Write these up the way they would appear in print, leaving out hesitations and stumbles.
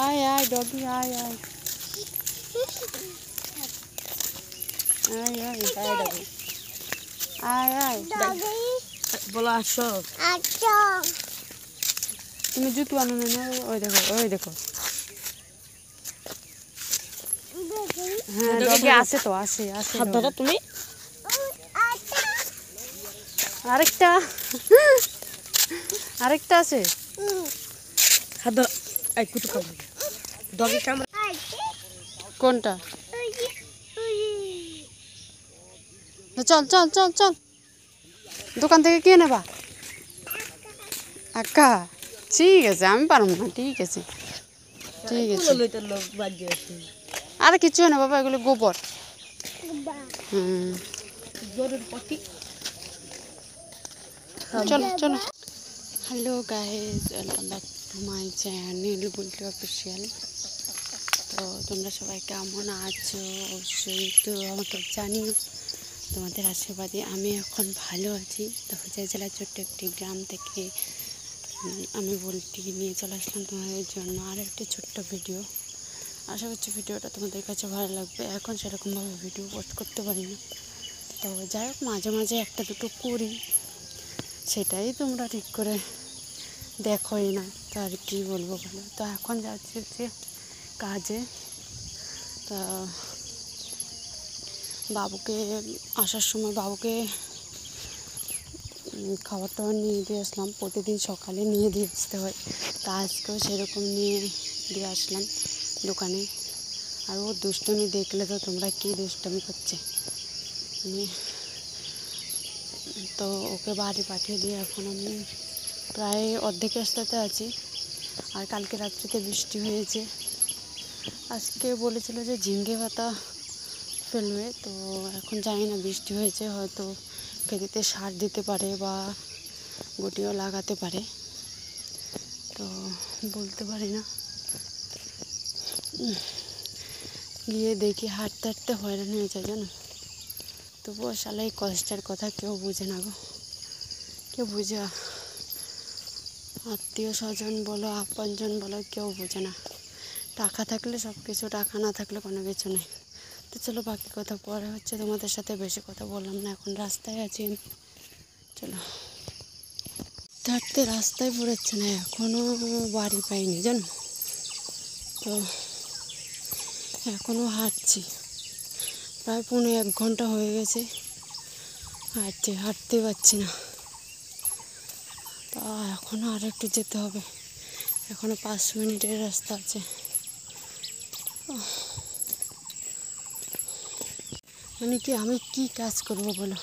आय आय doggy आय आय आय आय आय doggy आय आय बोला আসো আচ্ছা তুমি জুতো আনো না ওই দেখো হ্যাঁ ডগি আসে তো আসে আসে হাত ধরো তুমি আরেকটা আরেকটা আছে হাত ধরো এই কুতু কর ডগি কামড় কোনটা চল চল চল চল দোকান থেকে কে নেবা আক্কা ঠিক আছে আমি পারবো না ঠিক আছে ঠিক আছে আর কিছু না বাবা এগুলো গোবর চলো চলো hello guys welcome back to my channel Bulti official. তো তোমরা সবাই কেমন আছো অবশ্যই তো আমাকে জানিও, তোমাদের আশীর্বাদে আমি এখন ভালো আছি। তো হোজাই জেলার ছোট্ট একটি গ্রাম থেকে আমি বুলটি নিয়ে চলে আসলাম তোমাদের জন্য আর একটি ছোট্ট ভিডিও। আশা করছি ভিডিওটা তোমাদের কাছে ভালো লাগবে। এখন সেরকমভাবে ভিডিও পোস্ট করতে পারি না, তো যাই হোক মাঝে মাঝে একটা দুটো করি, সেটাই তোমরা ঠিক করে দেখোই না, তো আর কী বলবো বলো। তো এখন যাচ্ছি যে কাজে, তা বাবুকে আসার সময় বাবুকে খাবার টাবার নিয়ে দিয়ে আসলাম, প্রতিদিন সকালে নিয়ে দিয়ে আসতে হয়, তা আজকেও সেরকম নিয়ে দিয়ে আসলাম দোকানে। আর ও দুষ্টমি দেখলে তো তোমরা কী দুষ্টমি করছে, তো ওকে বাড়ি পাঠিয়ে দিয়ে এখন আমি প্রায় অর্ধেক রাস্তাতে আছি। আর কালকে রাত্রিতে বৃষ্টি হয়েছে, আজকে বলেছিল যে ঝিঙ্গে পাতা ফেলবে, তো এখন জানি না বৃষ্টি হয়েছে হয়তো খেতে সার দিতে পারে বা গুটিও লাগাতে পারে, তো বলতে পারি না। গিয়ে দেখি হাঁটতে হাঁটতে হয়রান হয়ে যায় জানো, তবুও শালা এই কষ্টের কথা কেউ বুঝে না গো, কেউ বুঝে, আত্মীয় স্বজন বলো আপনজন বলো কেউ বোঝে না। টাকা থাকলে সব কিছু, টাকা না থাকলে কোনো কিছু নেই। তো চলো বাকি কথা পরে হচ্ছে, তোমাদের সাথে বেশি কথা বললাম না, এখন রাস্তায় আছি আমি। চলো হাঁটতে রাস্তায় পড়েছে না, এখনও বাড়ি পাইনি জানো, তো এখনও হাঁটছি, প্রায় 1.5 ঘন্টা হয়ে গেছে হাঁটতে পারছি না। তা এখনও আর একটু যেতে হবে, এখনও 5 মিনিটের রাস্তা আছে। মানে কি আমি কি কাজ করব বলো,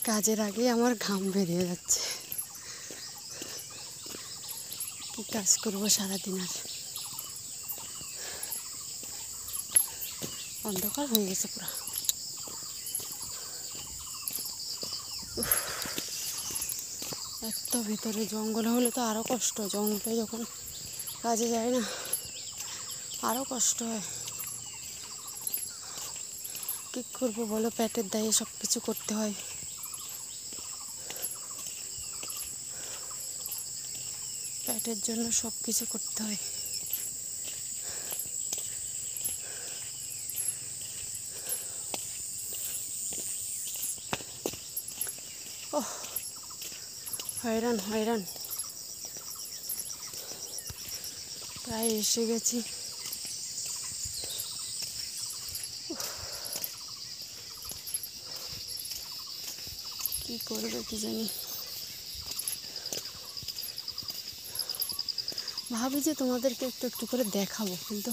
কাজের আগে আমার ঘাম বেরিয়ে যাচ্ছে, কি কাজ করব সারাদিন। আর অন্ধকার হয়ে গেছে পুরো, এত ভিতরে জঙ্গলে হলে তো আরও কষ্ট, জঙ্গলে যখন কাজে যায় না আরও কষ্ট হয়। কী করবো বলো, পেটের দায়ে সব কিছু করতে হয়। পেটের জন্য সব কিছু করতে হয়। ও হয়রান হয়রান, প্রায় এসে গেছি। কি করবে কি জানি, ভাবি যে তোমাদেরকে একটু একটু করে দেখাবো, কিন্তু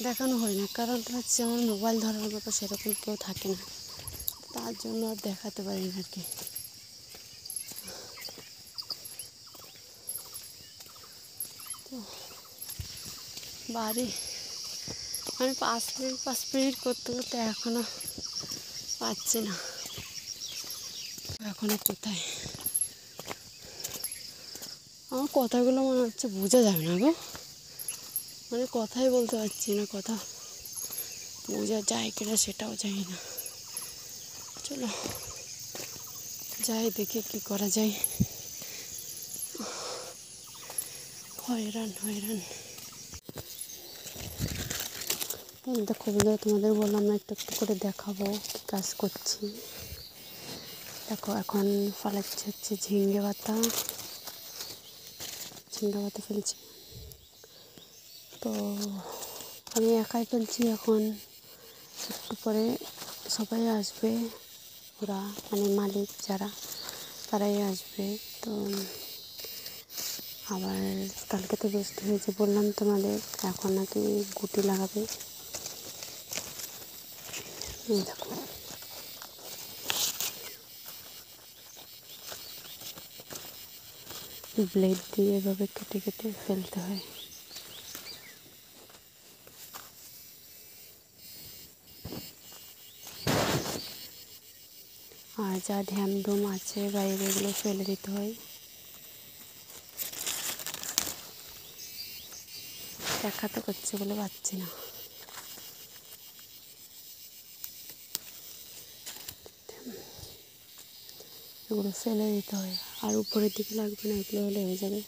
দেখানো হয় না, কারণটা হচ্ছে আমার মোবাইল ধরার মতো সেরকম কেউ থাকে না, তার জন্য আর দেখাতে পারি না আর কি। তো বাড়ি আমি 5 মিনিট করতে করতে এখনও পাচ্ছি না, এখনও কোথায়। আমার কথাগুলো মনে হচ্ছে বোঝা যাবে না গো, মানে কথাই বলতে পারছি না, কথা বোঝা যায় কিনা সেটাও জানি না। চলো যাই দেখি কি করা যায়। হয়রান হয়রান। এই দেখো বন্ধুরা, তোমাদের বললাম না একটু একটু করে দেখাবো কি কাজ করছি। দেখো এখন ফলাচ্ছে হচ্ছে ঝিঙ্গে পাতা ফেলছি। তো আমি একাই ফেলছি, এখন একটু পরে সবাই আসবে, ওরা মানে মালিক যারা তারাই আসবে। তো আবার কালকে তো বৃষ্টি হয়েছে বললাম তোমাদের, এখন নাকি গুটি লাগাবে। এই দেখো ব্লেড দিয়ে এভাবে কেটে কেটে ফেলতে হয়। আর যা ঢ্যামডুম আছে বাইরে এগুলো ফেলে দিতে হয়। দেখাতে করছে বলে পাচ্ছি না। এগুলো ফেলে দিতে হয়, আর উপরের দিকে লাগবে না, এগুলো হলে হয়ে যাবে।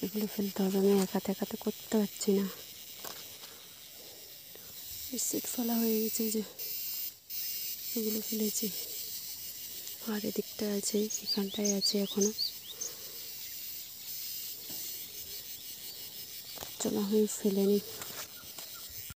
এগুলো ফেলতে হবে, আমি একাতে করতে পারছি না। সিট ফেলা হয়ে গেছে, যে এগুলো ফেলেছি। আর এদিকটায় আছে, এখানটায় আছে এখনো। চলো আমি ফেলে নিই।